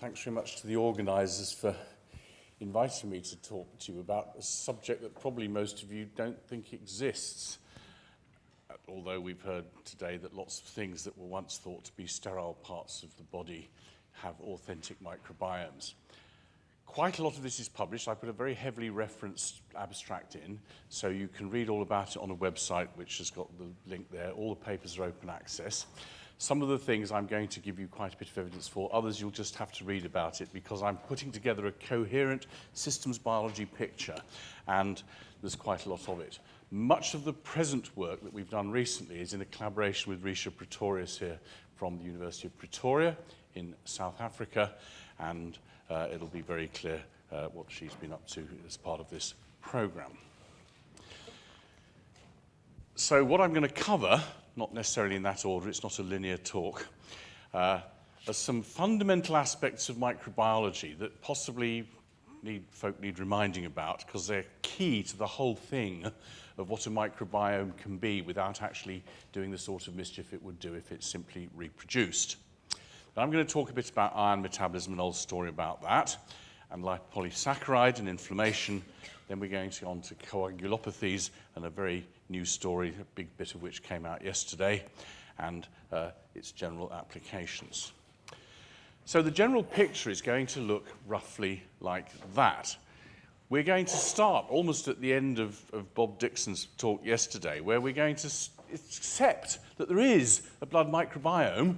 Thanks very much to the organisers for inviting me to talk to you about a subject that probably most of you don't think exists. Although we've heard today that lots of things that were once thought to be sterile parts of the body have authentic microbiomes. Quite a lot of this is published. I put a very heavily referenced abstract in, so you can read all about it on a website which has got the link there. All the papers are open access. Some of the things I'm going to give you quite a bit of evidence for, others you'll just have to read about it because I'm putting together a coherent systems biology picture, and there's quite a lot of it. Much of the present work that we've done recently is in a collaboration with Risha Pretorius here from the University of Pretoria in South Africa, and it'll be very clear what she's been up to as part of this program. So what I'm going to cover, not necessarily in that order, it's not a linear talk, are some fundamental aspects of microbiology that possibly folk need reminding about because they're key to the whole thing of what a microbiome can be without actually doing the sort of mischief it would do if it's simply reproduced. Now, I'm going to talk a bit about iron metabolism, an old story about that, and lipopolysaccharide and inflammation. Then we're going to on to coagulopathies and a very new story, a big bit of which came out yesterday, and its general applications. So the general picture is going to look roughly like that. We're going to start almost at the end of Bob Dixon's talk yesterday, where we're going to accept that there is a blood microbiome.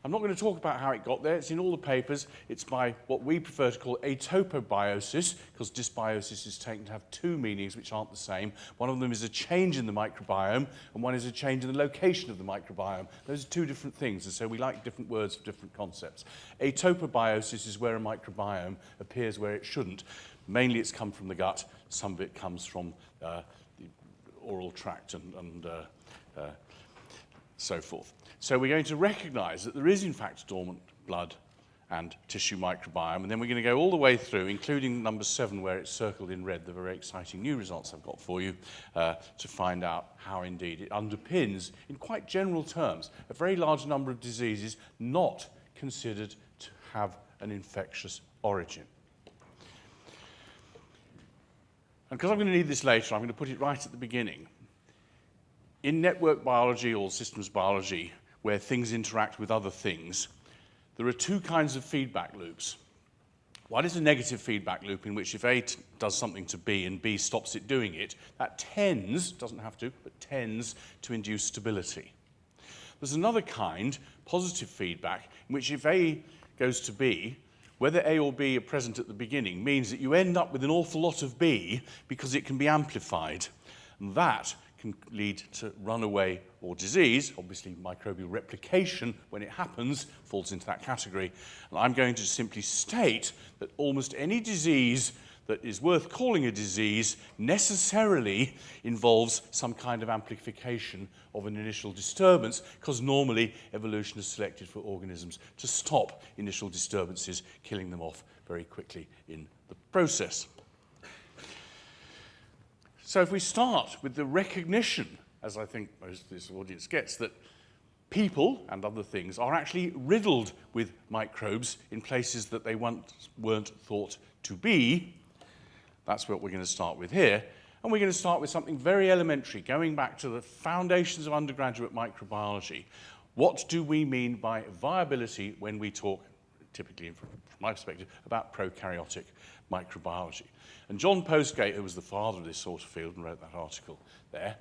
I'm not going to talk about how it got there. It's in all the papers. It's by what we prefer to call atopobiosis, because dysbiosis is taken to have two meanings which aren't the same. One of them is a change in the microbiome, and one is a change in the location of the microbiome. Those are two different things, and so we like different words for different concepts. Atopobiosis is where a microbiome appears where it shouldn't. Mainly it's come from the gut. Some of it comes from the oral tract and so forth. So we're going to recognize that there is, in fact, dormant blood and tissue microbiome, and then we're going to go all the way through, including number 7, where it's circled in red, the very exciting new results I've got for you, to find out how, indeed, it underpins, in quite general terms, a very large number of diseases not considered to have an infectious origin. And because I'm going to need this later, I'm going to put it right at the beginning. In network biology or systems biology, where things interact with other things, there are two kinds of feedback loops. One is a negative feedback loop in which if A does something to B and B stops it doing it, that tends, doesn't have to, but tends to induce stability. There's another kind, positive feedback, in which if A goes to B, whether A or B are present at the beginning means that you end up with an awful lot of B because it can be amplified. And that can lead to runaway or disease. Obviously, microbial replication, when it happens, falls into that category. And I'm going to simply state that almost any disease that is worth calling a disease necessarily involves some kind of amplification of an initial disturbance, because normally evolution is selected for organisms to stop initial disturbances, killing them off very quickly in the process. So if we start with the recognition, as I think most of this audience gets, that people and other things are actually riddled with microbes in places that they once weren't thought to be, that's what we're going to start with here. And we're going to start with something very elementary, going back to the foundations of undergraduate microbiology. What do we mean by viability when we talk, typically from my perspective, about prokaryotic microbiology? And John Postgate, who was the father of this sort of field and wrote that article there,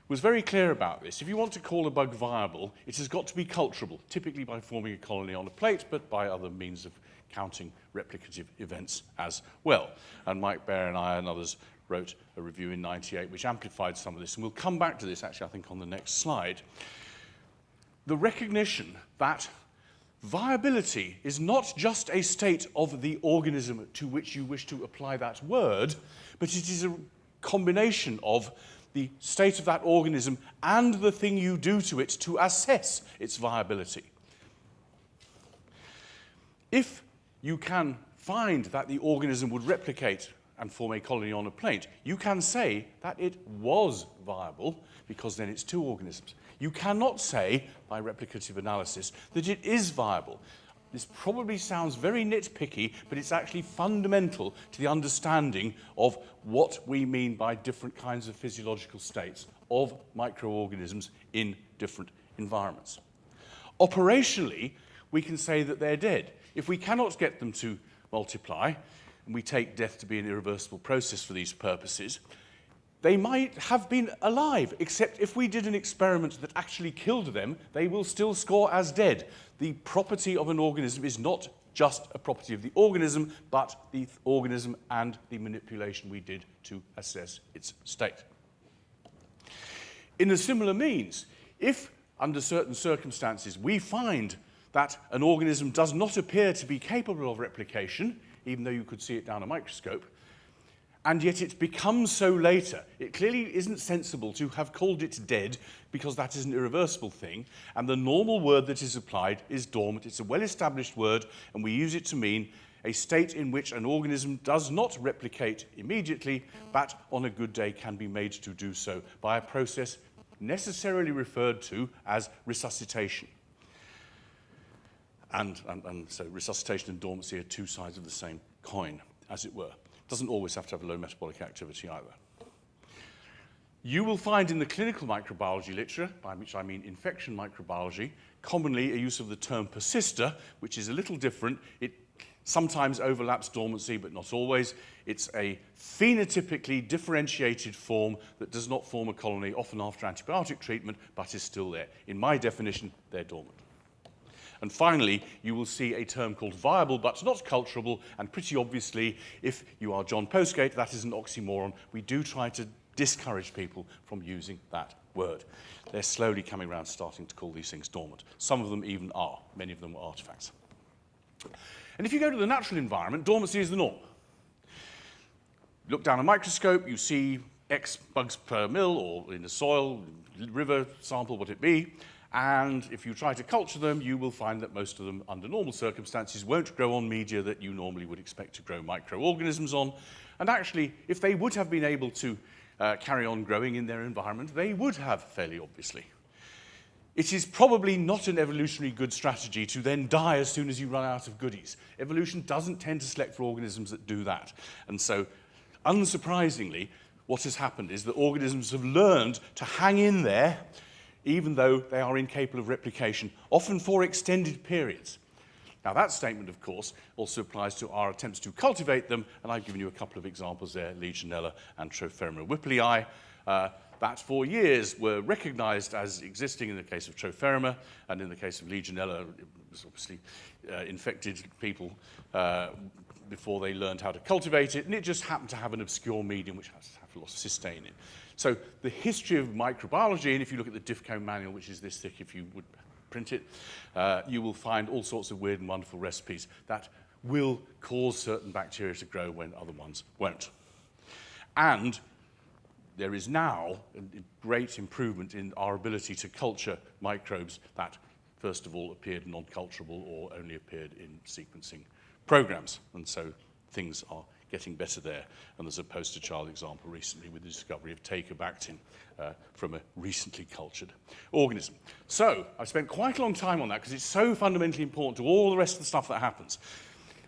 was very clear about this. If you want to call a bug viable, it has got to be culturable, typically by forming a colony on a plate, but by other means of counting replicative events as well. And Mike Baer and I and others wrote a review in '98 which amplified some of this, and we'll come back to this actually I think on the next slide. The recognition that viability is not just a state of the organism to which you wish to apply that word, but it is a combination of the state of that organism and the thing you do to it to assess its viability. If you can find that the organism would replicate and form a colony on a plate, you can say that it was viable, because then it's two organisms. You cannot say, by replicative analysis, that it is viable. This probably sounds very nitpicky, but it's actually fundamental to the understanding of what we mean by different kinds of physiological states of microorganisms in different environments. Operationally, we can say that they're dead. If we cannot get them to multiply, and we take death to be an irreversible process for these purposes, they might have been alive, except if we did an experiment that actually killed them, they will still score as dead. The property of an organism is not just a property of the organism, but the organism and the manipulation we did to assess its state. In a similar means, if under certain circumstances we find that an organism does not appear to be capable of replication, even though you could see it down a microscope, and yet it becomes so later. It clearly isn't sensible to have called it dead because that is an irreversible thing, and the normal word that is applied is dormant. It's a well-established word, and we use it to mean a state in which an organism does not replicate immediately, but on a good day can be made to do so by a process necessarily referred to as resuscitation. And so resuscitation and dormancy are two sides of the same coin, as it were. Doesn't always have to have a low metabolic activity either. You will find in the clinical microbiology literature, by which I mean infection microbiology, commonly a use of the term persister, which is a little different. It sometimes overlaps dormancy, but not always. It's a phenotypically differentiated form that does not form a colony, often after antibiotic treatment, but is still there. In my definition, they're dormant. And finally, you will see a term called viable but not culturable, and pretty obviously, if you are John Postgate, that is an oxymoron. We do try to discourage people from using that word. They're slowly coming around starting to call these things dormant. Some of them even are. Many of them are artifacts. And if you go to the natural environment, dormancy is the norm. Look down a microscope, you see X bugs per mil, or in the soil, river sample, what it be. And if you try to culture them, you will find that most of them, under normal circumstances, won't grow on media that you normally would expect to grow microorganisms on. And actually, if they would have been able to carry on growing in their environment, they would have, fairly obviously. It is probably not an evolutionary good strategy to then die as soon as you run out of goodies. Evolution doesn't tend to select for organisms that do that. And so, unsurprisingly, what has happened is that organisms have learned to hang in there even though they are incapable of replication, often for extended periods. Now, that statement, of course, also applies to our attempts to cultivate them, and I've given you a couple of examples there, Legionella and Trophera whipplei, that for years were recognized as existing in the case of Trophera, and in the case of Legionella, it was obviously infected people before they learned how to cultivate it, and it just happened to have an obscure medium which has to have a lot of cysteine in. So the history of microbiology, and if you look at the DIFCO manual, which is this thick if you would print it, you will find all sorts of weird and wonderful recipes that will cause certain bacteria to grow when other ones won't. And there is now a great improvement in our ability to culture microbes that, first of all, appeared non-culturable or only appeared in sequencing programs. And so things are getting better there. And there's a poster child example recently with the discovery of Tacobactin from a recently cultured organism. So I've spent quite a long time on that because it's so fundamentally important to all the rest of the stuff that happens.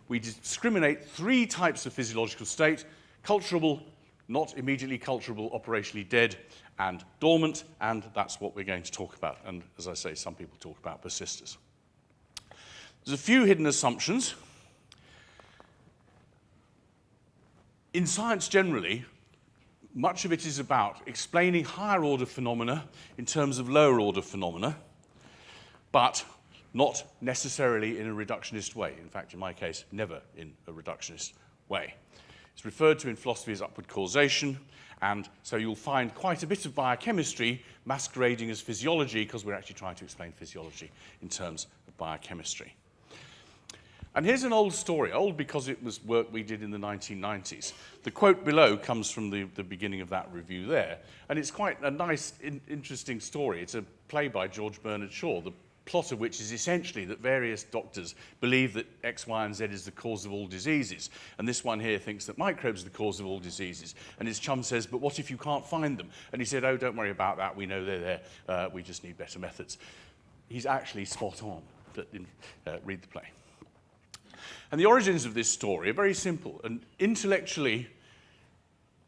We discriminate three types of physiological state: culturable, not immediately culturable, operationally dead, and dormant, and that's what we're going to talk about. And as I say, some people talk about persisters. There's a few hidden assumptions. In science generally, much of it is about explaining higher order phenomena in terms of lower order phenomena, but not necessarily in a reductionist way. In fact, in my case, never in a reductionist way. It's referred to in philosophy as upward causation, and so you'll find quite a bit of biochemistry masquerading as physiology because we're actually trying to explain physiology in terms of biochemistry. And here's an old story, old because it was work we did in the 1990s. The quote below comes from the beginning of that review there, and it's quite a nice, interesting story. It's a play by George Bernard Shaw, the plot of which is essentially that various doctors believe that X, Y, and Z is the cause of all diseases, and this one here thinks that microbes are the cause of all diseases, and his chum says, but what if you can't find them? And he said, oh, don't worry about that, we know they're there, we just need better methods. He's actually spot on, but read the play. And the origins of this story are very simple and intellectually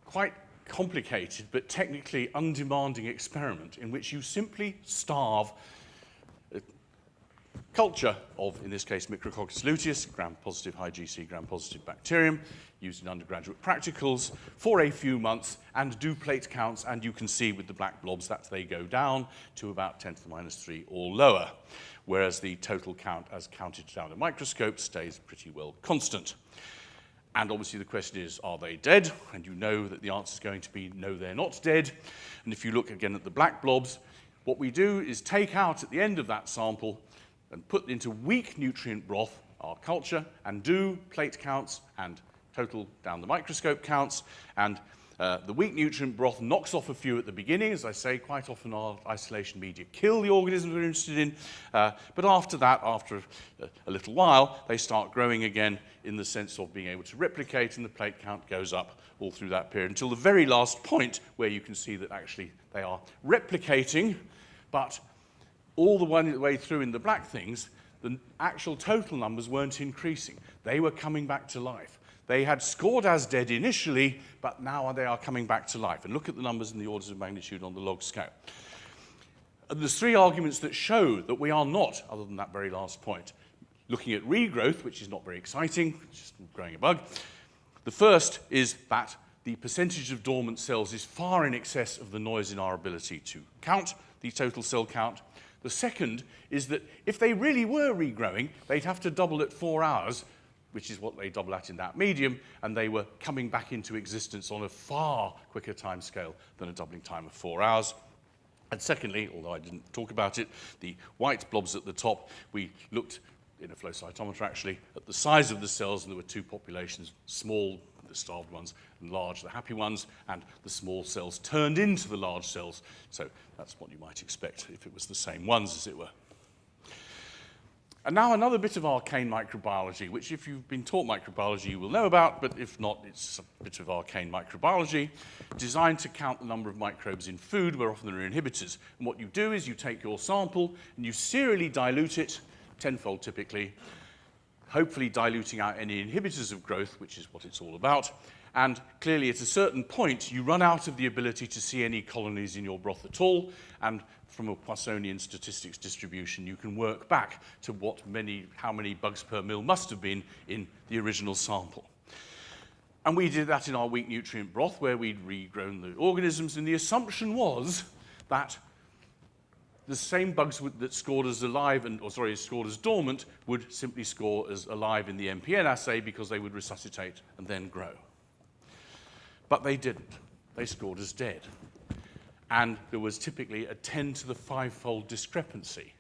quite complicated, but technically undemanding experiment in which you simply starve a culture of, in this case, Micrococcus luteus, gram-positive, high GC gram-positive bacterium, used in undergraduate practicals, for a few months, and do plate counts, and you can see with the black blobs that they go down to about 10 to the minus 3 or lower, whereas the total count, as counted down a microscope, stays pretty well constant. And obviously the question is, are they dead? And you know that the answer is going to be, no, they're not dead. And if you look again at the black blobs, what we do is take out at the end of that sample and put into weak nutrient broth our culture and do plate counts and total down the microscope counts. And the weak nutrient broth knocks off a few at the beginning. As I say, quite often our isolation media kill the organisms we're interested in. But after that, after a little while, they start growing again in the sense of being able to replicate, and the plate count goes up all through that period until the very last point where you can see that actually they are replicating, but all the way through in the black things, the actual total numbers weren't increasing. They were coming back to life. They had scored as dead initially, but now they are coming back to life. And look at the numbers in the orders of magnitude on the log scale. And there's three arguments that show that we are not, other than that very last point, looking at regrowth, which is not very exciting, just growing a bug. The first is that the percentage of dormant cells is far in excess of the noise in our ability to count the total cell count. The second is that if they really were regrowing, they'd have to double at 4 hours, which is what they double at in that medium, and they were coming back into existence on a far quicker time scale than a doubling time of 4 hours. And secondly, although I didn't talk about it, the white blobs at the top, we looked in a flow cytometer actually at the size of the cells, and there were two populations, small, the starved ones, and large, the happy ones, and the small cells turned into the large cells. So that's what you might expect if it was the same ones, as it were. And now another bit of arcane microbiology, which if you've been taught microbiology, you will know about, but if not, it's a bit of arcane microbiology, designed to count the number of microbes in food, where often there are inhibitors. And what you do is you take your sample and you serially dilute it, tenfold typically, hopefully diluting out any inhibitors of growth, which is what it's all about. And clearly at a certain point, you run out of the ability to see any colonies in your broth at all, and from a Poissonian statistics distribution, you can work back to how many bugs per mil must have been in the original sample. And we did that in our weak nutrient broth, where we'd regrown the organisms, and the assumption was that the same bugs that scored as alive, scored as dormant, would simply score as alive in the MPN assay because they would resuscitate and then grow. But they didn't. They scored as dead. And there was typically a 10 to the 5-fold discrepancy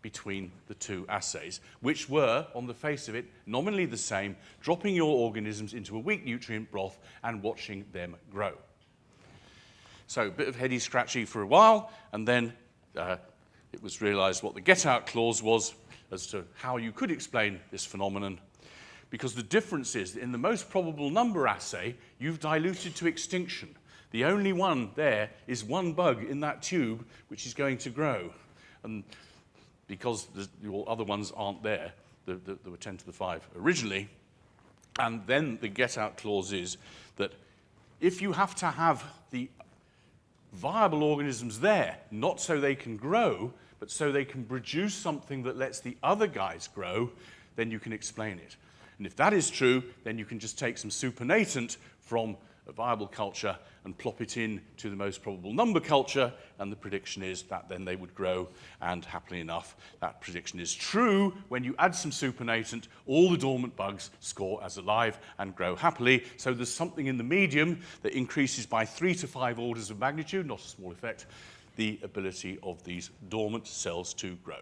between the two assays, which were, on the face of it, nominally the same, dropping your organisms into a weak nutrient broth and watching them grow. So a bit of heady scratchy for a while, and then it was realized what the get-out clause was as to how you could explain this phenomenon, because the difference is that in the most probable number assay, you've diluted to extinction. The only one there is one bug in that tube which is going to grow. And because the other ones aren't there, there were 10 to the 5 originally, and then the get-out clause is that if you have to have the viable organisms there, not so they can grow, but so they can produce something that lets the other guys grow, then you can explain it. And if that is true, then you can just take some supernatant from a viable culture and plop it in to the most probable number culture, and the prediction is that then they would grow, and happily enough, that prediction is true. When you add some supernatant, all the dormant bugs score as alive and grow happily. So there's something in the medium that increases by 3 to 5 orders of magnitude, not a small effect, the ability of these dormant cells to grow.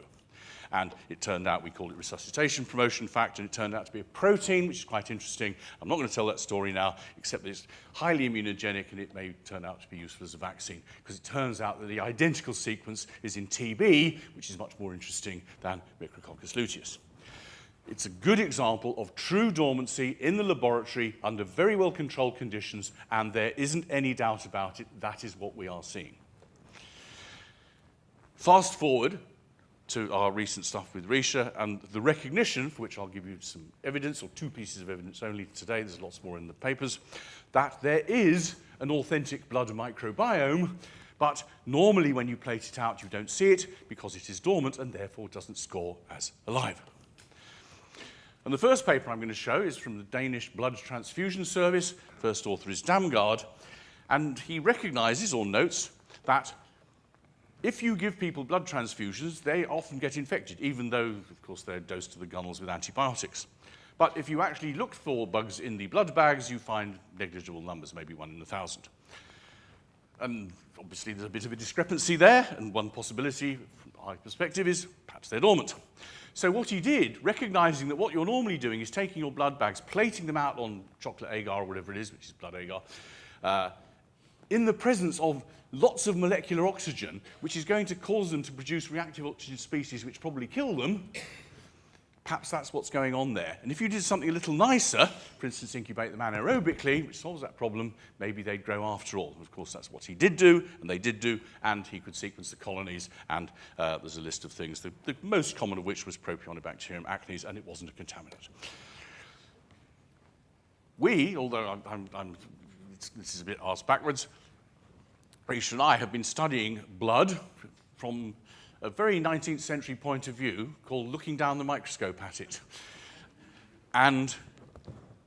And it turned out, we called it resuscitation promotion factor, and it turned out to be a protein, which is quite interesting. I'm not going to tell that story now, except that it's highly immunogenic, and it may turn out to be useful as a vaccine, because it turns out that the identical sequence is in TB, which is much more interesting than Micrococcus luteus. It's a good example of true dormancy in the laboratory under very well-controlled conditions, and there isn't any doubt about it. That is what we are seeing. Fast forward to our recent stuff with Risha and the recognition, for which I'll give you some evidence, or 2 pieces of evidence only today, there's lots more in the papers, that there is an authentic blood microbiome, but normally when you plate it out, you don't see it because it is dormant and therefore doesn't score as alive. And the first paper I'm going to show is from the Danish Blood Transfusion Service. First author is Damgaard, and he recognizes or notes that if you give people blood transfusions, they often get infected, even though, of course, they're dosed to the gunnels with antibiotics. But if you actually look for bugs in the blood bags, you find negligible numbers, maybe 1 in 1,000. And obviously, there's a bit of a discrepancy there, and one possibility, from my perspective, is perhaps they're dormant. So what he did, recognizing that what you're normally doing is taking your blood bags, plating them out on chocolate agar or whatever it is, which is blood agar, in the presence of lots of molecular oxygen, which is going to cause them to produce reactive oxygen species which probably kill them, perhaps that's what's going on there. And if you did something a little nicer, for instance, incubate them anaerobically, which solves that problem, maybe they'd grow after all. And of course, that's what he did do, and they did do, and he could sequence the colonies, and there's a list of things, the most common of which was Propionibacterium acnes, and it wasn't a contaminant. We, although this is a bit arse backwards, Risha and I have been studying blood from a very 19th century point of view called looking down the microscope at it. And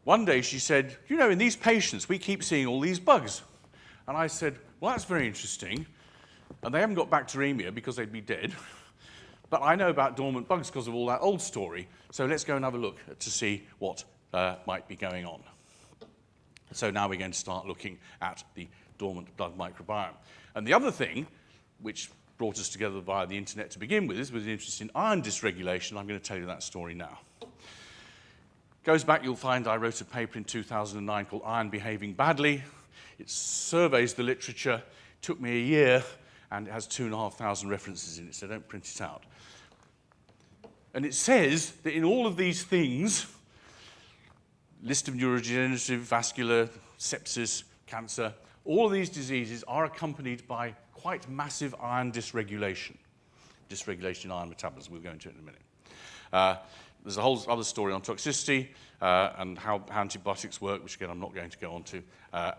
one day she said, you know, in these patients, we keep seeing all these bugs. And I said, well, that's very interesting. And they haven't got bacteremia because they'd be dead. But I know about dormant bugs because of all that old story. So let's go and have a look to see what might be going on. So now we're going to start looking at the dormant blood microbiome. And the other thing, which brought us together via the internet to begin with, was an interest in iron dysregulation. I'm going to tell you that story now. Goes back, you'll find I wrote a paper in 2009 called Iron Behaving Badly. It surveys the literature. It took me a year, and it has 2,500 references in it, so don't print it out. And it says that in all of these things, list of neurodegenerative, vascular, sepsis, cancer, all of these diseases are accompanied by quite massive iron dysregulation. Dysregulation in iron metabolism, we'll go into it in a minute. There's a whole other story on toxicity and how antibiotics work, which again I'm not going to go on to.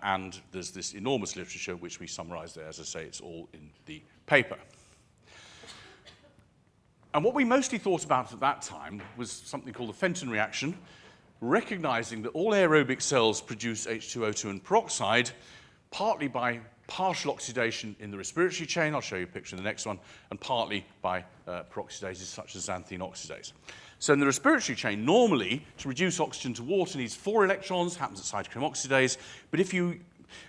And there's this enormous literature which we summarize there. As I say, it's all in the paper. And what we mostly thought about at that time was something called the Fenton reaction, recognizing that all aerobic cells produce H2O2 and peroxide, partly by partial oxidation in the respiratory chain, I'll show you a picture in the next one, and partly by peroxidases such as xanthine oxidase. So in the respiratory chain, normally, to reduce oxygen to water needs 4 electrons, happens at cytochrome oxidase, but if you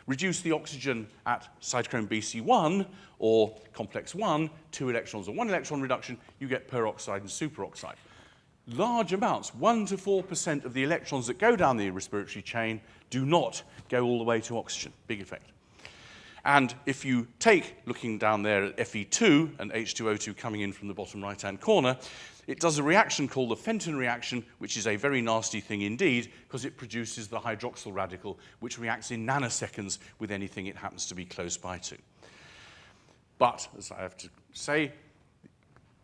reduce the oxygen at cytochrome BC1 or complex 1, 2 electrons or 1 electron reduction, you get peroxide and superoxide. Large amounts, 1 to 4% of the electrons that go down the respiratory chain do not go all the way to oxygen. Big effect. And if you take, looking down there at Fe2 and H2O2 coming in from the bottom right-hand corner, it does a reaction called the Fenton reaction, which is a very nasty thing indeed, because it produces the hydroxyl radical, which reacts in nanoseconds with anything it happens to be close by to. But, as I have to say,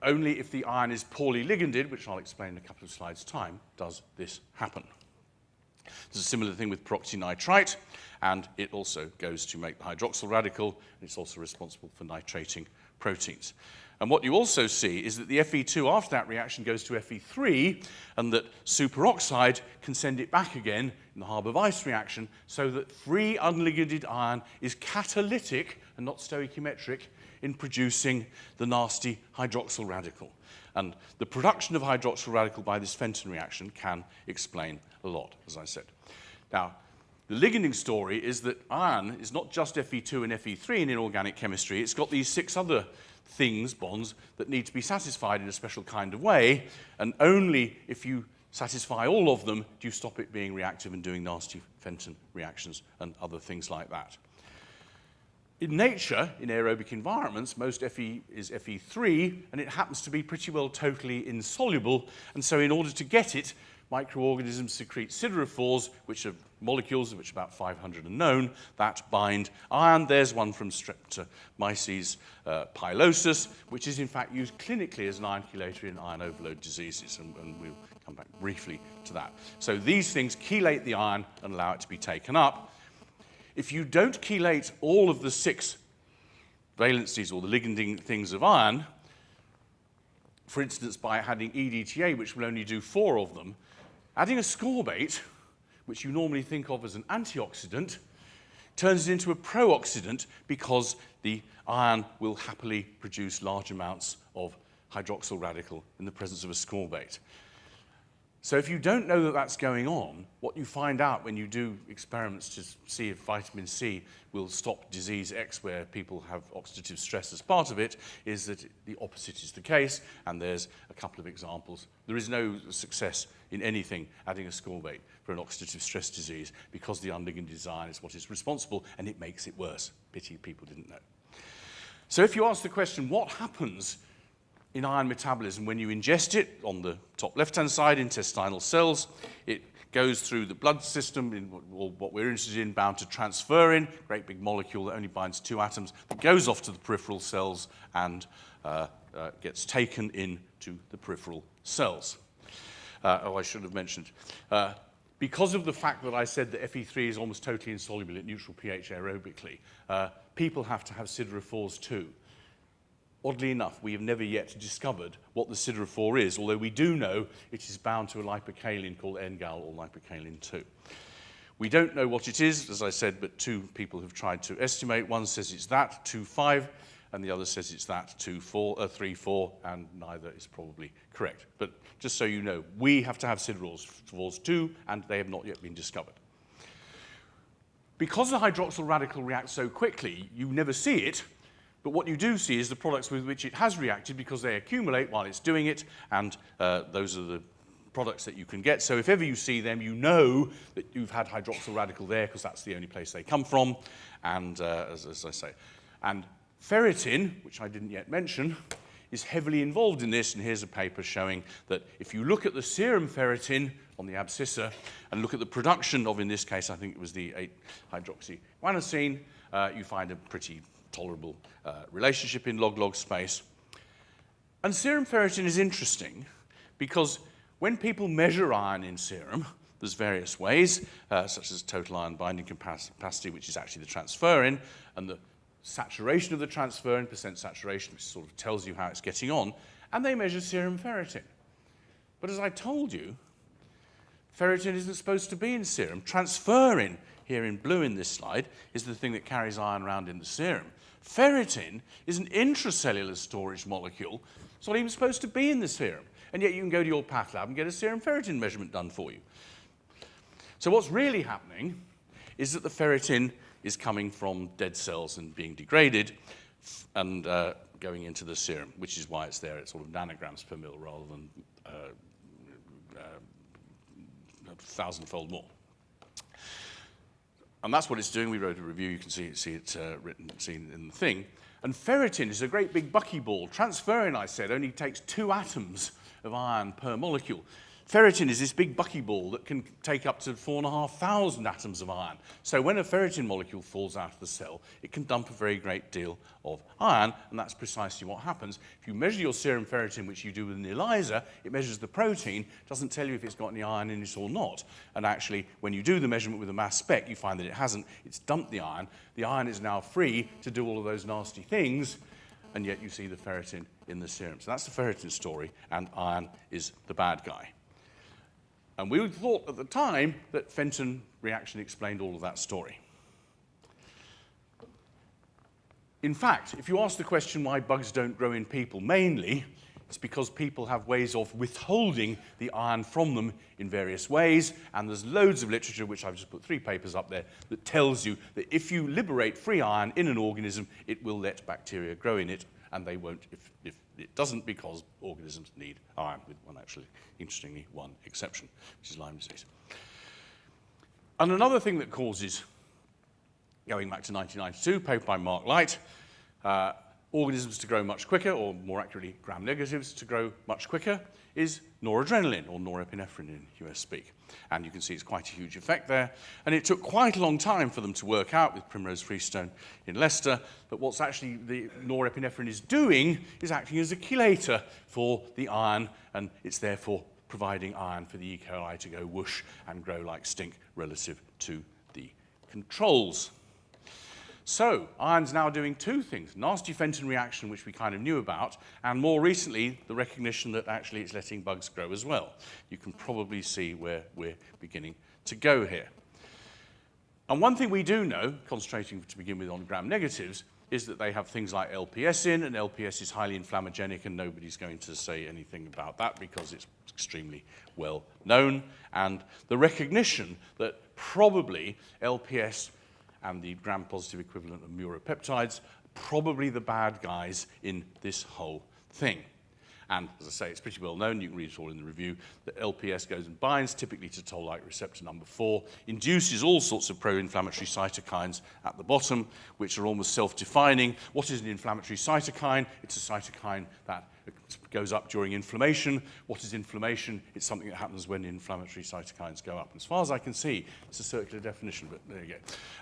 only if the iron is poorly liganded, which I'll explain in a couple of slides' time, does this happen. There's a similar thing with peroxynitrite, and it also goes to make the hydroxyl radical, and it's also responsible for nitrating proteins. And what you also see is that the Fe2 after that reaction goes to Fe3, and that superoxide can send it back again in the Haber-Weiss reaction, so that free unliganded iron is catalytic and not stoichiometric in producing the nasty hydroxyl radical. And the production of hydroxyl radical by this Fenton reaction can explain a lot, as I said. Now, the liganding story is that iron is not just Fe2 and Fe3 in inorganic chemistry. It's got these 6 other things, bonds, that need to be satisfied in a special kind of way, and only if you satisfy all of them do you stop it being reactive and doing nasty Fenton reactions and other things like that. In nature, in aerobic environments, most Fe is Fe3, and it happens to be pretty well totally insoluble, and so in order to get it, microorganisms secrete siderophores, which are molecules, of which about 500 are known, that bind iron. There's one from Streptomyces pilosus, which is in fact used clinically as an iron chelator in iron overload diseases, and we'll come back briefly to that. So these things chelate the iron and allow it to be taken up. If you don't chelate all of the 6 valencies or the liganding things of iron, for instance, by adding EDTA, which will only do 4 of them, adding ascorbate, which you normally think of as an antioxidant, turns it into a pro-oxidant because the iron will happily produce large amounts of hydroxyl radical in the presence of ascorbate. So if you don't know that that's going on, what you find out when you do experiments to see if vitamin C will stop disease X where people have oxidative stress as part of it, is that the opposite is the case, and there's a couple of examples. There is no success in anything adding ascorbate for an oxidative stress disease because the unliganded design is what is responsible, and it makes it worse. Pity people didn't know. So if you ask the question, what happens in iron metabolism when you ingest it, on the top left-hand side, intestinal cells, it goes through the blood system, in what we're interested in, bound to transferrin, great big molecule that only binds 2 atoms, that goes off to the peripheral cells and gets taken into the peripheral cells. I should have mentioned. Because of the fact that I said that Fe3 is almost totally insoluble at neutral pH aerobically, people have to have siderophores too. Oddly enough, we have never yet discovered what the siderophore is, although we do know it is bound to a lipocalin called NGAL or lipocalin 2. We don't know what it is, as I said, but 2 people have tried to estimate. One says it's that, 2,5, and the other says it's that, 3,4, and neither is probably correct. But just so you know, we have to have siderophores too, and they have not yet been discovered. Because the hydroxyl radical reacts so quickly, you never see it. But what you do see is the products with which it has reacted because they accumulate while it's doing it, and those are the products that you can get. So if ever you see them, you know that you've had hydroxyl radical there because that's the only place they come from. And as I say, and ferritin, which I didn't yet mention, is heavily involved in this. And here's a paper showing that if you look at the serum ferritin on the abscissa and look at the production of, in this case, I think it was the 8-hydroxyguanosine, you find a pretty tolerable relationship in log-log space. And serum ferritin is interesting because when people measure iron in serum, there's various ways, such as total iron binding capacity, which is actually the transferrin, and the saturation of the transferrin, percent saturation, which sort of tells you how it's getting on, and they measure serum ferritin. But as I told you, ferritin isn't supposed to be in serum. Transferrin, here in blue in this slide, is the thing that carries iron around in the serum. Ferritin is an intracellular storage molecule. It's not even supposed to be in the serum. And yet you can go to your path lab and get a serum ferritin measurement done for you. So what's really happening is that the ferritin is coming from dead cells and being degraded and going into the serum, which is why it's there at sort of nanograms per mil rather than 1,000-fold more. And that's what it's doing. We wrote a review. You can see it seen in the thing. And ferritin is a great big buckyball. Transferrin, I said, only takes 2 atoms of iron per molecule. Ferritin is this big buckyball that can take up to 4,500 atoms of iron. So when a ferritin molecule falls out of the cell, it can dump a very great deal of iron, and that's precisely what happens. If you measure your serum ferritin, which you do with an ELISA, it measures the protein, doesn't tell you if it's got any iron in it or not. And actually, when you do the measurement with a mass spec, you find that it hasn't. It's dumped the iron. The iron is now free to do all of those nasty things, and yet you see the ferritin in the serum. So that's the ferritin story, and iron is the bad guy. And we thought at the time that Fenton reaction explained all of that story. In fact, if you ask the question why bugs don't grow in people, mainly it's because people have ways of withholding the iron from them in various ways, and there's loads of literature, which I've just put 3 papers up there, that tells you that if you liberate free iron in an organism, it will let bacteria grow in it, and they won't if it doesn't, because organisms need iron, with interestingly, one exception, which is Lyme disease. And another thing that causes, going back to 1992, paper by Mark Light, organisms to grow much quicker, or more accurately, gram-negatives to grow much quicker, is noradrenaline, or norepinephrine in US speak. And you can see it's quite a huge effect there. And it took quite a long time for them to work out with Primrose Freestone in Leicester that what's actually the norepinephrine is doing is acting as a chelator for the iron, and it's therefore providing iron for the E. coli to go whoosh and grow like stink relative to the controls. So, iron's now doing two things. Nasty Fenton reaction, which we kind of knew about, and more recently, the recognition that actually it's letting bugs grow as well. You can probably see where we're beginning to go here. And one thing we do know, concentrating to begin with on gram-negatives, is that they have things like LPS in, and LPS is highly inflammogenic, and nobody's going to say anything about that because it's extremely well known. And the recognition that probably LPS and the gram-positive equivalent of mieropeptides, probably the bad guys in this whole thing. And as I say, it's pretty well known, you can read it all in the review, that LPS goes and binds typically to toll-like receptor number 4, induces all sorts of pro-inflammatory cytokines at the bottom, which are almost self-defining. What is an inflammatory cytokine? It's a cytokine that goes up during inflammation. What is inflammation? It's something that happens when inflammatory cytokines go up. And as far as I can see, it's a circular definition, but there you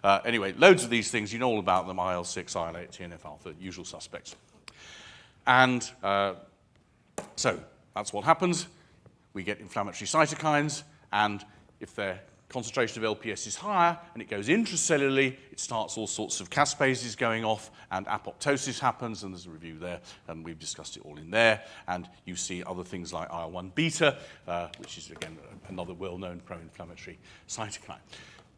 go. Anyway, loads of these things, you know all about them, IL-6, IL-8, TNF-alpha, usual suspects. And so that's what happens. We get inflammatory cytokines, and if their concentration of LPS is higher and it goes intracellularly, it starts all sorts of caspases going off, and apoptosis happens, and there's a review there, and we've discussed it all in there. And you see other things like IL-1 beta, which is, again, another well-known pro-inflammatory cytokine.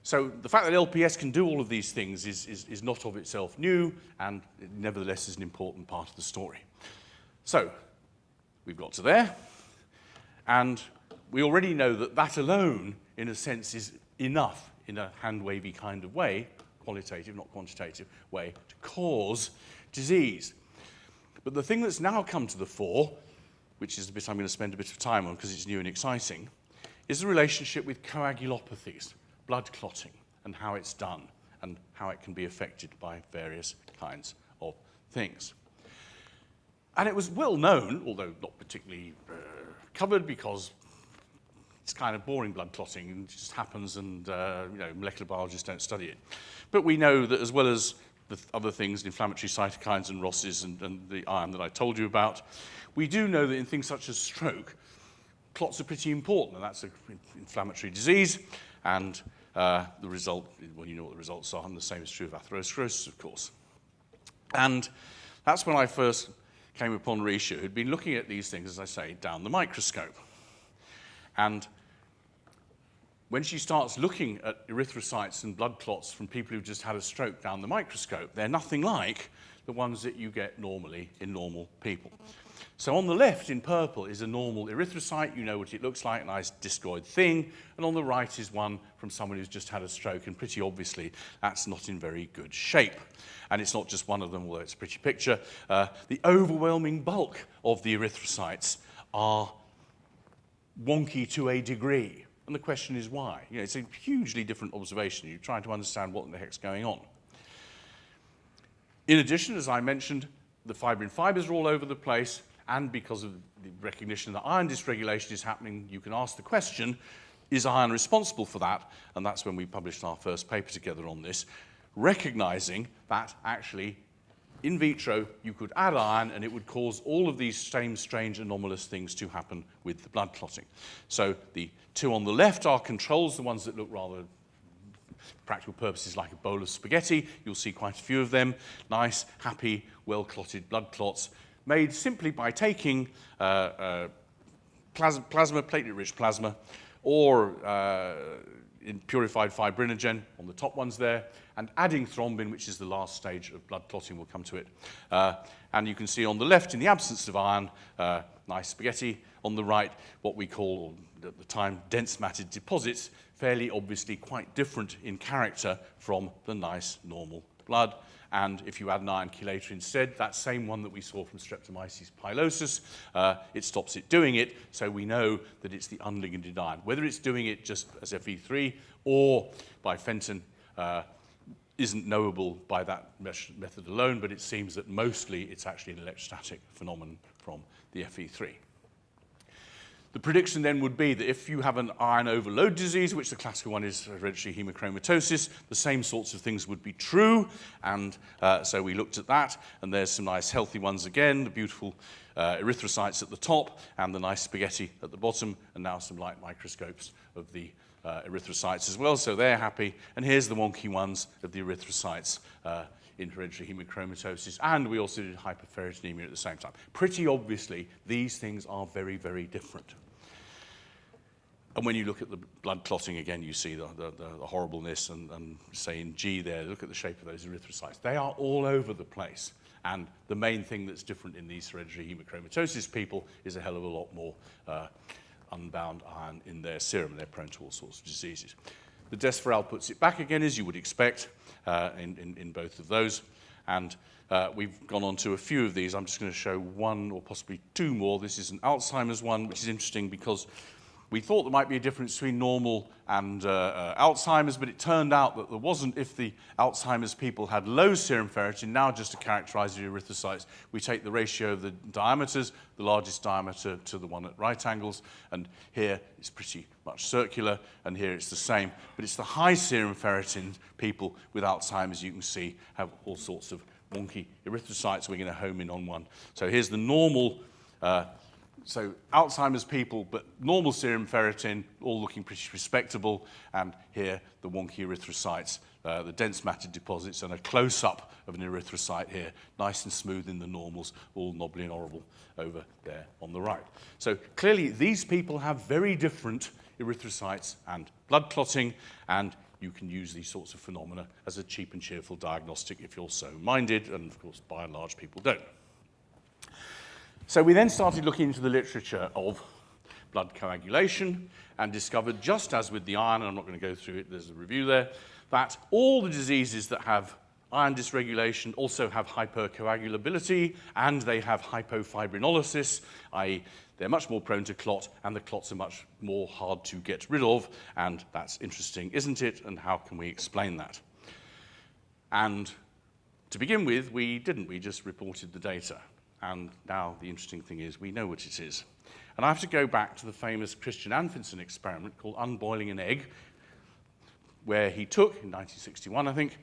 So the fact that LPS can do all of these things is not of itself new, and it nevertheless is an important part of the story. So we've got to there, and we already know that that alone, in a sense, is enough in a hand-wavy kind of way, qualitative, not quantitative way, to cause disease. But the thing that's now come to the fore, which is the bit I'm going to spend a bit of time on because it's new and exciting, is the relationship with coagulopathies, blood clotting, and how it's done, and how it can be affected by various kinds of things. And it was well known, although not particularly covered, because it's kind of boring, blood clotting, and it just happens, and molecular biologists don't study it. But we know that as well as the other things, inflammatory cytokines and ROSs and the iron that I told you about, we do know that in things such as stroke, clots are pretty important, and that's an inflammatory disease, and the result, well, you know what the results are, and the same is true of atherosclerosis, of course. And that's when I first came upon Risha, who'd been looking at these things, as I say, down the microscope. And when she starts looking at erythrocytes and blood clots from people who've just had a stroke down the microscope, they're nothing like the ones that you get normally in normal people. So on the left in purple is a normal erythrocyte. You know what it looks like, a nice destroyed thing. And on the right is one from someone who's just had a stroke, and pretty obviously that's not in very good shape. And it's not just one of them, although it's a pretty picture. The overwhelming bulk of the erythrocytes are wonky to a degree. And the question is why? You know, it's a hugely different observation. You're trying to understand what the heck's going on. In addition, as I mentioned, the fibrin fibers are all over the place, and because of the recognition that iron dysregulation is happening, you can ask the question, is iron responsible for that? And that's when we published our first paper together on this, recognizing that actually in vitro you could add iron and it would cause all of these same strange anomalous things to happen with the blood clotting. So the two on the left are controls, the ones that look rather practical purposes like a bowl of spaghetti. You'll see quite a few of them. Nice, happy, well-clotted blood clots made simply by taking plasma, platelet-rich plasma, or in purified fibrinogen on the top ones there, and adding thrombin, which is the last stage of blood clotting. We'll come to it. And you can see on the left, in the absence of iron, nice spaghetti. On the right, what we call, at the time, dense matted deposits, fairly obviously quite different in character from the nice normal blood. And if you add an iron chelator instead, that same one that we saw from Streptomyces pilosus, it stops it doing it, so we know that it's the unliganted iron. Whether it's doing it just as Fe3 or by Fenton isn't knowable by that method alone, but it seems that mostly it's actually an electrostatic phenomenon from the Fe3. The prediction then would be that if you have an iron overload disease, which the classical one is hereditary hemochromatosis, the same sorts of things would be true, and so we looked at that, and there's some nice healthy ones again, the beautiful erythrocytes at the top, and the nice spaghetti at the bottom, and now some light microscopes of the erythrocytes as well, so they're happy, and here's the wonky ones of the erythrocytes in hereditary hemochromatosis, and we also did hyperferritinemia at the same time. Pretty obviously, these things are very, very different. And when you look at the blood clotting again, you see the horribleness, and say in G there, look at the shape of those erythrocytes. They are all over the place. And the main thing that's different in these hereditary hemochromatosis people is a hell of a lot more unbound iron in their serum. They're prone to all sorts of diseases. The Desferal puts it back again, as you would expect, in both of those. And we've gone on to a few of these. I'm just going to show one or possibly two more. This is an Alzheimer's one, which is interesting because we thought there might be a difference between normal and Alzheimer's, but it turned out that there wasn't if the Alzheimer's people had low serum ferritin. Now, just to characterize the erythrocytes, we take the ratio of the diameters, the largest diameter to the one at right angles, and here it's pretty much circular, and here it's the same. But it's the high serum ferritin people with Alzheimer's, you can see, have all sorts of wonky erythrocytes. We're going to home in on one. So here's the normal so Alzheimer's people, but normal serum ferritin, all looking pretty respectable, and here the wonky erythrocytes, the dense matted deposits, and a close-up of an erythrocyte here, nice and smooth in the normals, all knobbly and horrible over there on the right. So clearly these people have very different erythrocytes and blood clotting, and you can use these sorts of phenomena as a cheap and cheerful diagnostic if you're so minded, and of course by and large people don't. So we then started looking into the literature of blood coagulation and discovered, just as with the iron, and I'm not going to go through it, there's a review there, that all the diseases that have iron dysregulation also have hypercoagulability, and they have hypofibrinolysis, i.e. they're much more prone to clot, and the clots are much more hard to get rid of, and that's interesting, isn't it? And how can we explain that? And to begin with, we didn't. We just reported the data. And now the interesting thing is we know what it is. And I have to go back to the famous Christian Anfinsen experiment called unboiling an egg, where he took, in 1961 I think,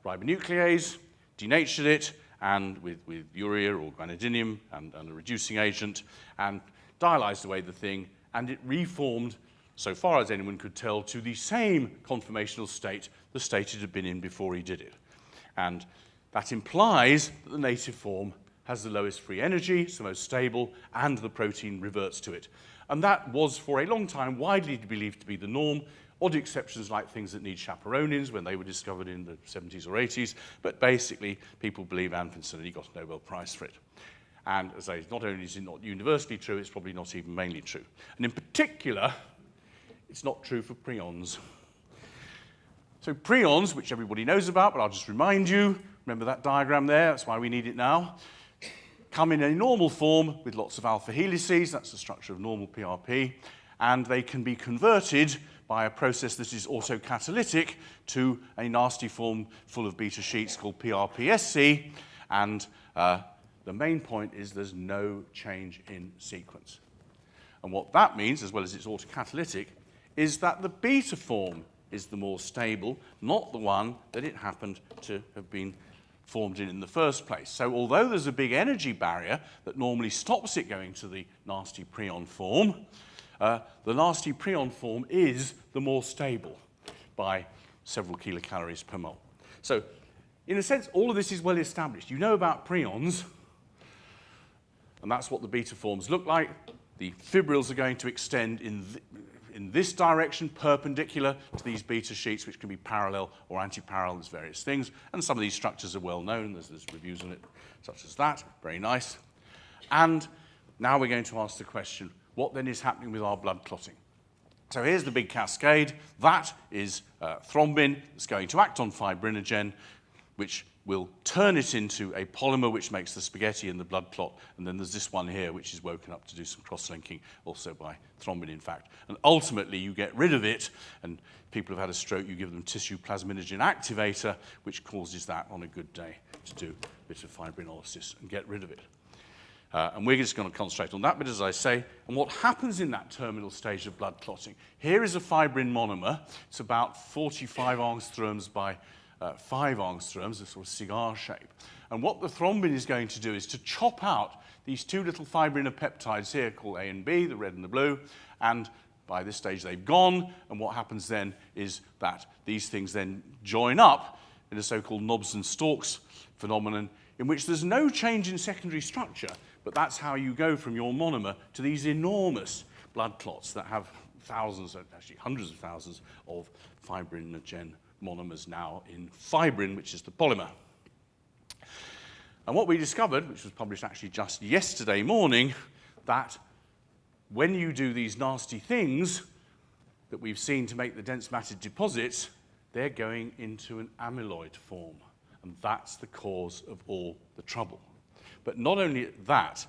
ribonuclease, denatured it, and with urea or guanidinium and a reducing agent, and dialyzed away the thing, and it reformed, so far as anyone could tell, to the same conformational state, the state it had been in before he did it. And that implies that the native form has the lowest free energy, it's the most stable, and the protein reverts to it. And that was, for a long time, widely believed to be the norm. Odd exceptions like things that need chaperonins when they were discovered in the 70s or 80s, but basically people believe Anfinsen, and he got a Nobel Prize for it. And as I say, not only is it not universally true, it's probably not even mainly true. And in particular, it's not true for prions. So prions, which everybody knows about, but I'll just remind you, remember that diagram there, that's why we need it now, come in a normal form with lots of alpha helices, that's the structure of normal PRP, and they can be converted by a process that is autocatalytic to a nasty form full of beta sheets called PRPSC, and the main point is there's no change in sequence. And what that means, as well as it's autocatalytic, is that the beta form is the more stable, not the one that it happened to have been formed in the first place. So although there's a big energy barrier that normally stops it going to the nasty prion form, the nasty prion form is the more stable by several kilocalories per mole. So in a sense, all of this is well established. You know about prions, and that's what the beta forms look like. The fibrils are going to extend in this direction, perpendicular to these beta sheets, which can be parallel or anti-parallel. There's various things, and some of these structures are well known. There's reviews on it, such as that. Very nice. And now we're going to ask the question, what then is happening with our blood clotting? So here's the big cascade. That is thrombin that's going to act on fibrinogen, which will turn it into a polymer which makes the spaghetti and the blood clot, and then there's this one here which is woken up to do some cross-linking, also by thrombin, in fact. And ultimately, you get rid of it, and people who've had a stroke, you give them tissue plasminogen activator, which causes that on a good day to do a bit of fibrinolysis and get rid of it. And we're just going to concentrate on that bit, as I say, and what happens in that terminal stage of blood clotting. Here is a fibrin monomer. It's about 45 angstroms by 5 angstroms, a sort of cigar shape. And what the thrombin is going to do is to chop out these two little fibrinopeptides here called A and B, the red and the blue, and by this stage they've gone, and what happens then is that these things then join up in a so-called knobs and stalks phenomenon in which there's no change in secondary structure, but that's how you go from your monomer to these enormous blood clots that have thousands, actually hundreds of thousands of fibrinogen monomers now in fibrin, which is the polymer. And what we discovered, which was published actually just yesterday morning, that when you do these nasty things that we've seen to make the dense matted deposits, they're going into an amyloid form. And that's the cause of all the trouble. But not only that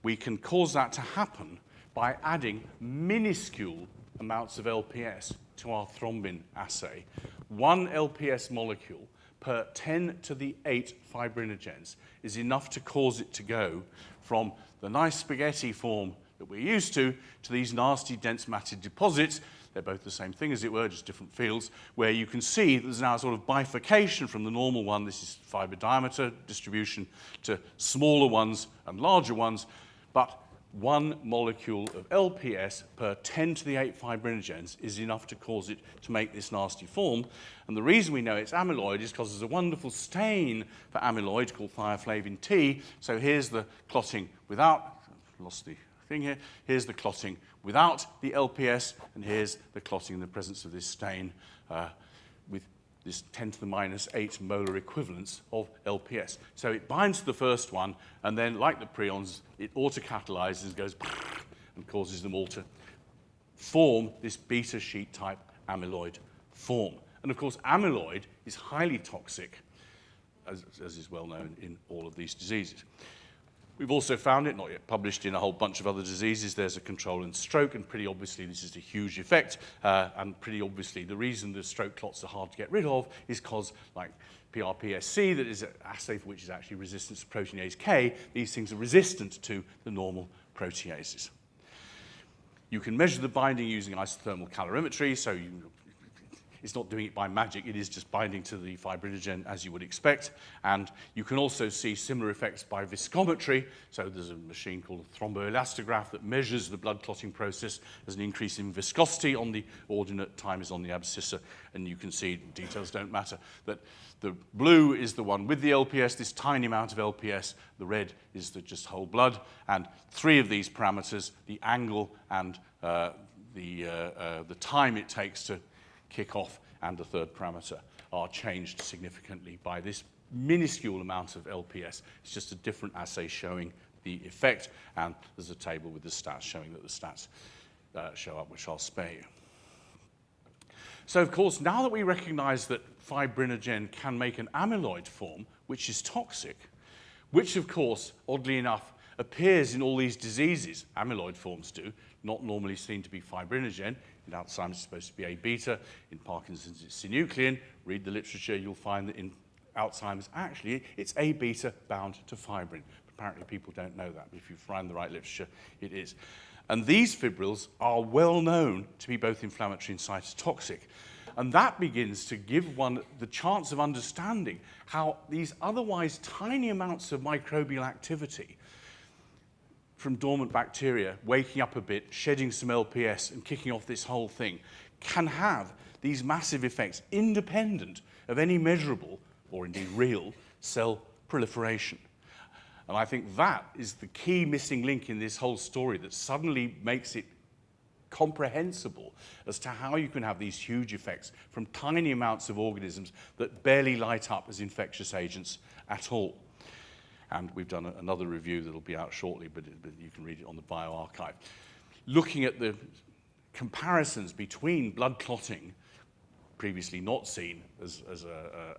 we can cause that to happen by adding minuscule amounts of LPS to our thrombin assay. 1 LPS molecule per 10 to the 8 fibrinogens is enough to cause it to go from the nice spaghetti form that we're used to these nasty dense matted deposits. They're both the same thing, as it were, just different fields, where you can see there's now a sort of bifurcation from the normal one, this is fiber diameter distribution, to smaller ones and larger ones, but 1 molecule of LPS per 10 to the 8 fibrinogens is enough to cause it to make this nasty form. And the reason we know it's amyloid is because there's a wonderful stain for amyloid called thioflavin T. So here's the clotting without, lost the thing here, here's the clotting without the LPS, and here's the clotting in the presence of this stain with this 10 to the minus 8 molar equivalence of LPS. So it binds to the first one, and then, like the prions, it autocatalyzes, goes and causes them all to form this beta sheet type amyloid form. And of course, amyloid is highly toxic, as is well known in all of these diseases. We've also found it, not yet published, in a whole bunch of other diseases. There's a control in stroke, and pretty obviously this is a huge effect. And pretty obviously the reason the stroke clots are hard to get rid of is because, like PRPSC, that is an assay for which is actually resistant to proteinase K, these things are resistant to the normal proteases. You can measure the binding using isothermal calorimetry, so it's not doing it by magic, it is just binding to the fibrinogen as you would expect. And you can also see similar effects by viscometry. So there's a machine called a thromboelastograph that measures the blood clotting process. There's an increase in viscosity on the ordinate, time is on the abscissa, and you can see, details don't matter, that the blue is the one with the LPS, this tiny amount of LPS, the red is the just whole blood, and 3 of these parameters, the angle and the time it takes to kick off, and the third parameter are changed significantly by this minuscule amount of LPS. It's just a different assay showing the effect, and there's a table with the stats showing that the stats show up, which I'll spare you. So, of course, now that we recognize that fibrinogen can make an amyloid form, which is toxic, which, of course, oddly enough, appears in all these diseases, amyloid forms do, not normally seen to be fibrinogen. In Alzheimer's, it's supposed to be A-beta. In Parkinson's, it's synuclein. Read the literature, you'll find that in Alzheimer's, actually, it's A-beta bound to fibrin. Apparently, people don't know that, but if you find the right literature, it is. And these fibrils are well known to be both inflammatory and cytotoxic. And that begins to give one the chance of understanding how these otherwise tiny amounts of microbial activity from dormant bacteria waking up a bit, shedding some LPS and kicking off this whole thing can have these massive effects independent of any measurable, or indeed real, cell proliferation. And I think that is the key missing link in this whole story that suddenly makes it comprehensible as to how you can have these huge effects from tiny amounts of organisms that barely light up as infectious agents at all. And we've done another review that'll be out shortly, but you can read it on the bioarchive. Looking at the comparisons between blood clotting previously not seen as an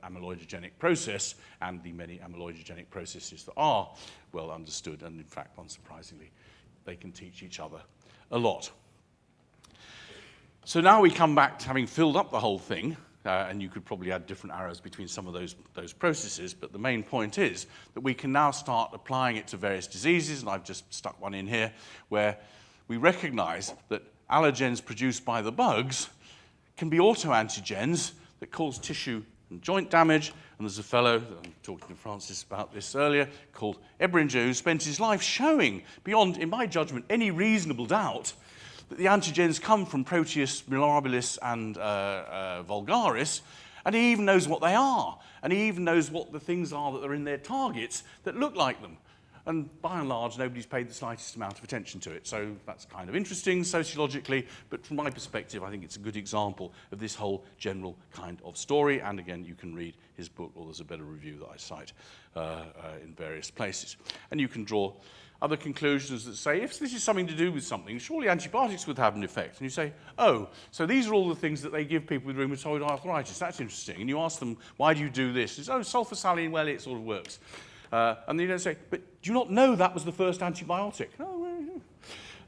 amyloidogenic process, and the many amyloidogenic processes that are well understood, and in fact, unsurprisingly, they can teach each other a lot. So now we come back to having filled up the whole thing, and you could probably add different arrows between some of those processes, but the main point is that we can now start applying it to various diseases, and I've just stuck one in here, where we recognize that allergens produced by the bugs can be autoantigens that cause tissue and joint damage, and there's a fellow, I'm talking to Francis about this earlier, called Ebringer, who spent his life showing, beyond, in my judgment, any reasonable doubt, that the antigens come from Proteus mirabilis and vulgaris, and he even knows what they are, and he even knows what the things are that are in their targets that look like them. And by and large, nobody's paid the slightest amount of attention to it. So that's kind of interesting sociologically, but from my perspective, I think it's a good example of this whole general kind of story. And again, you can read his book, or there's a better review that I cite in various places. And you can draw other conclusions that say, if this is something to do with something, surely antibiotics would have an effect. And you say, oh, so these are all the things that they give people with rheumatoid arthritis. That's interesting. And you ask them, why do you do this? It's, oh, sulfasaline, well, it sort of works. And you don't say, but do you not know that was the first antibiotic? Oh, well, yeah.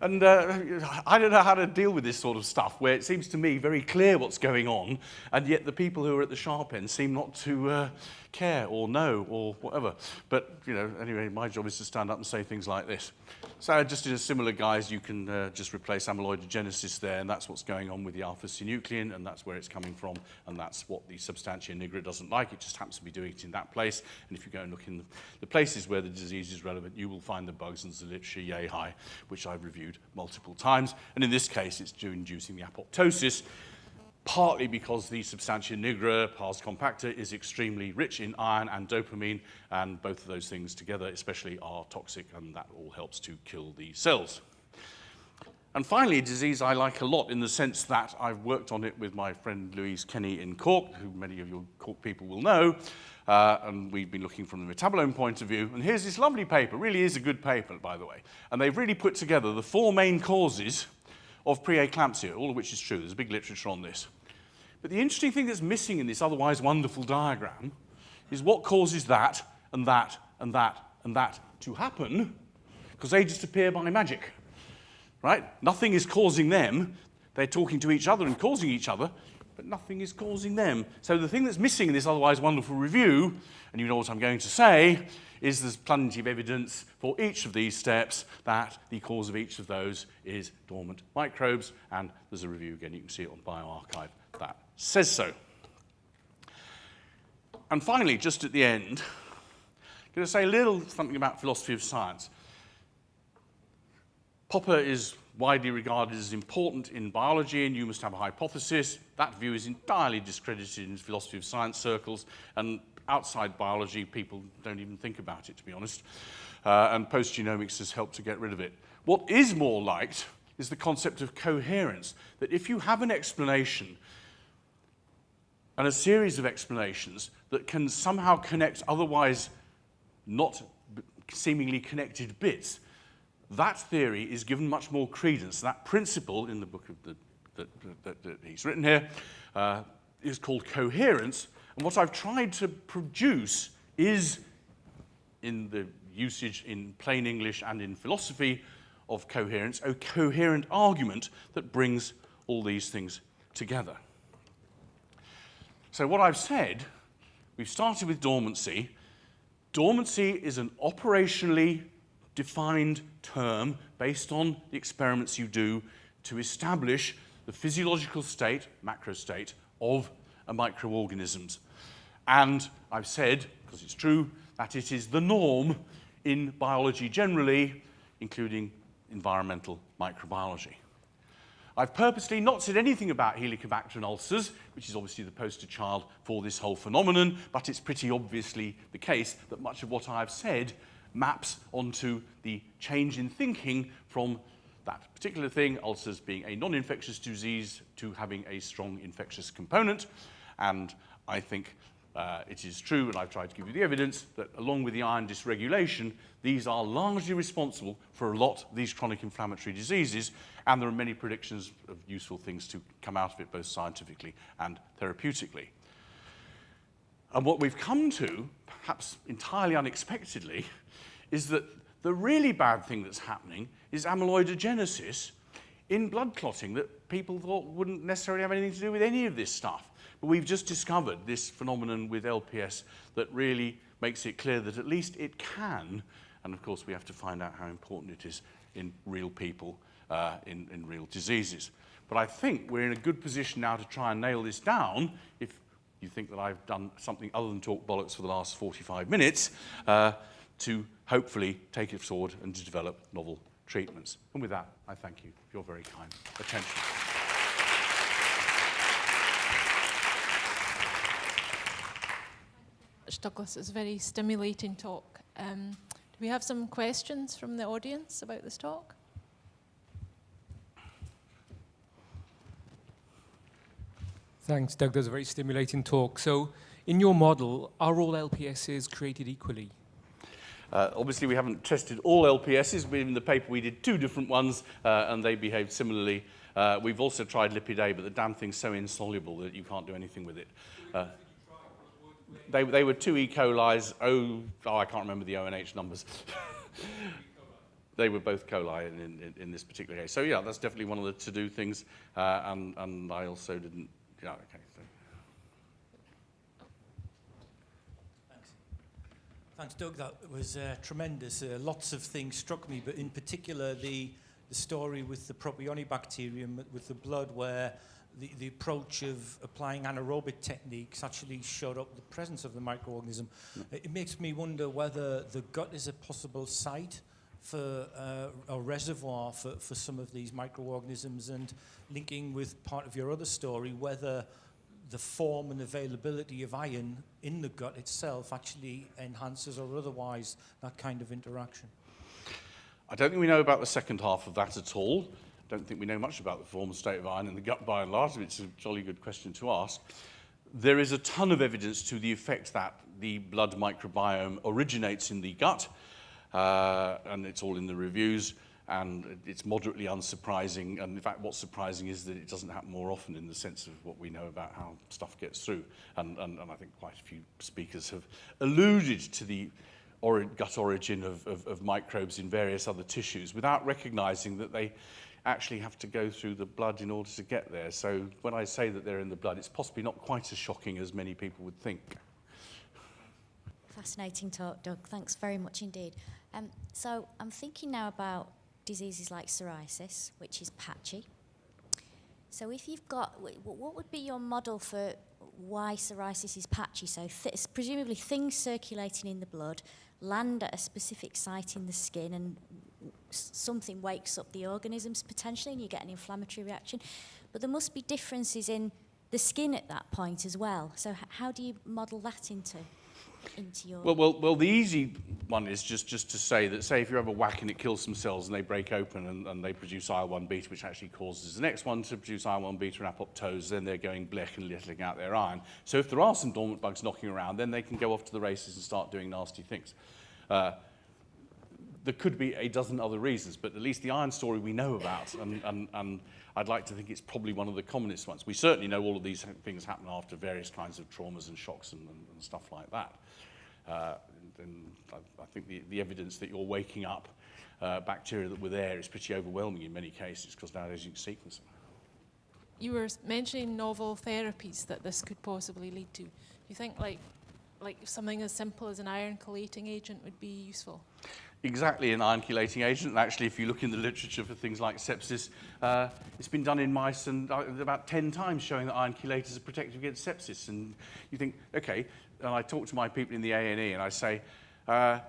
And I don't know how to deal with this sort of stuff, where it seems to me very clear what's going on, and yet the people who are at the sharp end seem not to care or know or whatever. But, you know, anyway, my job is to stand up and say things like this. So just in a similar guise, you can just replace amyloidogenesis there, and that's what's going on with the alpha-synuclein, and that's where it's coming from, and that's what the substantia nigra doesn't like. It just happens to be doing it in that place, and if you go and look in the places where the disease is relevant, you will find the bugs and the literature yay high, which I've reviewed multiple times, and in this case, it's inducing the apoptosis, partly because the substantia nigra, pars compacta, is extremely rich in iron and dopamine, and both of those things together especially are toxic, and that all helps to kill the cells. And finally, a disease I like a lot in the sense that I've worked on it with my friend Louise Kenny in Cork, who many of your Cork people will know, and we've been looking from the metabolome point of view. And here's this lovely paper, really is a good paper, by the way, and they've really put together the 4 main causes of preeclampsia, all of which is true. There's a big literature on this. But the interesting thing that's missing in this otherwise wonderful diagram is what causes that and that and that and that to happen, because they just appear by magic, right? Nothing is causing them. They're talking to each other and causing each other, but nothing is causing them. So the thing that's missing in this otherwise wonderful review, and you know what I'm going to say, is there's plenty of evidence for each of these steps that the cause of each of those is dormant microbes, and there's a review, again, you can see it on bioRxiv, that says so. And finally, just at the end, I'm going to say a little something about philosophy of science. Popper is widely regarded as important in biology, and you must have a hypothesis. That view is entirely discredited in philosophy of science circles, and outside biology, people don't even think about it, to be honest. And post-genomics has helped to get rid of it. What is more liked is the concept of coherence, that if you have an explanation and a series of explanations that can somehow connect otherwise not seemingly connected bits, that theory is given much more credence. That principle in the book that he's written here is called coherence. And what I've tried to produce is, in the usage in plain English and in philosophy of coherence, a coherent argument that brings all these things together. So what I've said, we've started with dormancy. Dormancy is an operationally defined term based on the experiments you do to establish the physiological state, macrostate, of a microorganisms. And I've said, because it's true, that it is the norm in biology generally, including environmental microbiology. I've purposely not said anything about Helicobacter ulcers, which is obviously the poster child for this whole phenomenon, but it's pretty obviously the case that much of what I've said maps onto the change in thinking from that particular thing, ulcers being a non-infectious disease, to having a strong infectious component. And I think It is true, and I've tried to give you the evidence, that along with the iron dysregulation, these are largely responsible for a lot of these chronic inflammatory diseases, and there are many predictions of useful things to come out of it, both scientifically and therapeutically. And what we've come to, perhaps entirely unexpectedly, is that the really bad thing that's happening is amyloidogenesis in blood clotting that people thought wouldn't necessarily have anything to do with any of this stuff. But we've just discovered this phenomenon with LPS that really makes it clear that at least it can, and of course we have to find out how important it is in real people, in real diseases. But I think we're in a good position now to try and nail this down, if you think that I've done something other than talk bollocks for the last 45 minutes, to hopefully take it forward and to develop novel treatments. And with that, I thank you for your very kind attention. Douglas, it was a very stimulating talk. Do we have some questions from the audience about this talk? Thanks, Doug. That was a very stimulating talk. So, in your model, are all LPSs created equally? Obviously, we haven't tested all LPSs, but in the paper we did 2 different ones, and they behaved similarly. We've also tried lipid A, but the damn thing's so insoluble that you can't do anything with it. They were 2 E. coli's. I can't remember the O and H numbers. They were both coli in this particular case. So yeah, that's definitely one of the to-do things. And I also didn't. Yeah, okay. So. Thanks, Doug. That was tremendous. Lots of things struck me, but in particular the story with the Propionibacterium with the blood, where the approach of applying anaerobic techniques actually showed up the presence of the microorganism. It makes me wonder whether the gut is a possible site for a reservoir for some of these microorganisms, and linking with part of your other story, whether the form and availability of iron in the gut itself actually enhances or otherwise that kind of interaction. I don't think we know about the second half of that at all. I don't think we know much about the form and state of iron in the gut by and large. It's a jolly good question to ask. There is a ton of evidence to the effect that the blood microbiome originates in the gut, and it's all in the reviews, and it's moderately unsurprising. And in fact, what's surprising is that it doesn't happen more often, in the sense of what we know about how stuff gets through. And I think quite a few speakers have alluded to the gut origin of microbes in various other tissues without recognizing that they actually have to go through the blood in order to get there. So when I say that they're in the blood, it's possibly not quite as shocking as many people would think. Fascinating talk, Doug. Thanks very much indeed. So I'm thinking now about diseases like psoriasis, which is patchy. So if you've got, what would be your model for why psoriasis is patchy? So presumably things circulating in the blood land at a specific site in the skin, and something wakes up the organisms potentially, and you get an inflammatory reaction. But there must be differences in the skin at that point as well. So how do you model that into your... Well, the easy one is just to say that, say if you have a whack and it kills some cells and they break open and they produce IL-1 beta, which actually causes the next one to produce IL-1 beta and apoptose, then they're going bleck and letting out their iron. So if there are some dormant bugs knocking around, then they can go off to the races and start doing nasty things. There could be a dozen other reasons, but at least the iron story we know about, and I'd like to think it's probably one of the commonest ones. We certainly know all of these things happen after various kinds of traumas and shocks and stuff like that. And I think the evidence that you're waking up bacteria that were there is pretty overwhelming in many cases, because nowadays you can sequence them. You were mentioning novel therapies that this could possibly lead to. Do you think like something as simple as an iron chelating agent would be useful? Exactly, an iron chelating agent. And actually, if you look in the literature for things like sepsis, it's been done in mice and about 10 times showing that iron chelators are protective against sepsis. And you think, okay, and I talk to my people in the A&E and I say,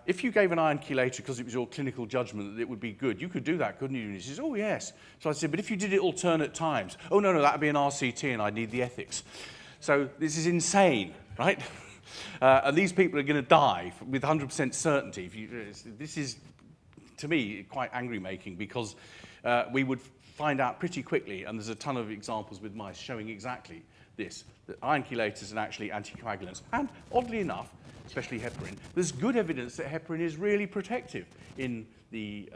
if you gave an iron chelator because it was your clinical judgment that it would be good, you could do that, couldn't you? And he says, oh, yes. So I said, but if you did it alternate times, oh, no, that would be an RCT and I'd need the ethics. So this is insane, right? And these people are going to die with 100% certainty. This is, to me, quite angry-making, because we would find out pretty quickly, and there's a ton of examples with mice showing exactly this, that iron chelators are actually anticoagulants. And oddly enough, especially heparin, there's good evidence that heparin is really protective in the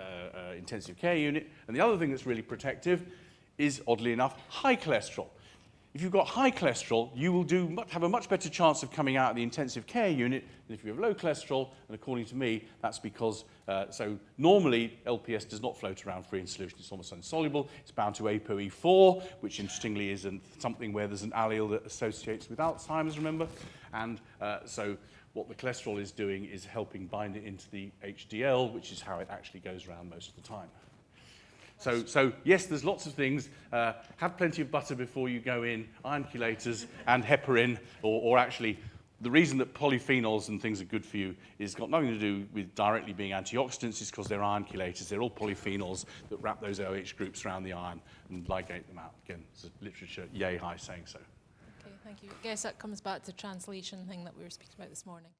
intensive care unit. And the other thing that's really protective is, oddly enough, high cholesterol. If you've got high cholesterol, you will have a much better chance of coming out of the intensive care unit than if you have low cholesterol, and according to me, that's because, so normally LPS does not float around free in solution, it's almost insoluble, it's bound to ApoE4, which interestingly is something where there's an allele that associates with Alzheimer's, remember? And so what the cholesterol is doing is helping bind it into the HDL, which is how it actually goes around most of the time. So yes, there's lots of things. Have plenty of butter before you go in, iron chelators and heparin, or actually the reason that polyphenols and things are good for you is got nothing to do with directly being antioxidants, it's because they're iron chelators. They're all polyphenols that wrap those OH groups around the iron and ligate them out. Again, there's literature, yay high, saying so. Okay, thank you. I guess that comes back to the translation thing that we were speaking about this morning.